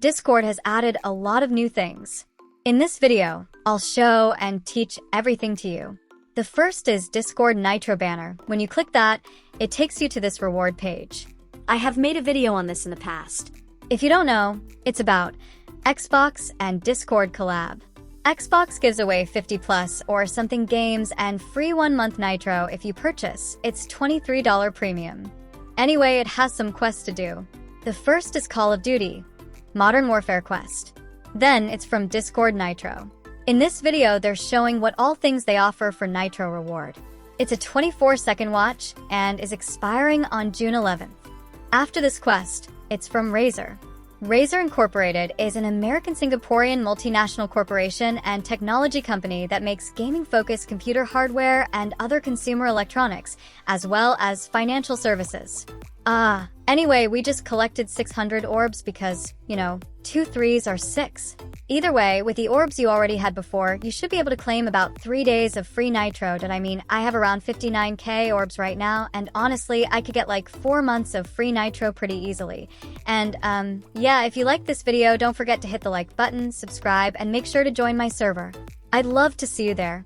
Discord has added a lot of new things. In this video, I'll show and teach everything to you. The first is Discord Nitro banner. When you click that, it takes you to this reward page. I have made a video on this in the past. If you don't know, it's about Xbox and Discord collab. Xbox gives away 50 plus or something games and free 1 month Nitro if you purchase its $23 premium. Anyway, it has some quests to do. The first is Call of Duty Modern Warfare quest. Then it's from Discord Nitro. In this video, they're showing what all things they offer for Nitro reward. It's a 24-second watch and is expiring on June 11th. After this quest, it's from Razer. Razer Incorporated is an American-Singaporean multinational corporation and technology company that makes gaming-focused computer hardware and other consumer electronics, as well as financial services. Anyway, we just collected 600 orbs because, 2 3s are 6. Either way, with the orbs you already had before, you should be able to claim about 3 days of free Nitro. I have around 59k orbs right now, and honestly, I could get like 4 months of free Nitro pretty easily. And, yeah, if you like this video, don't forget to hit the like button, subscribe, and make sure to join my server. I'd love to see you there.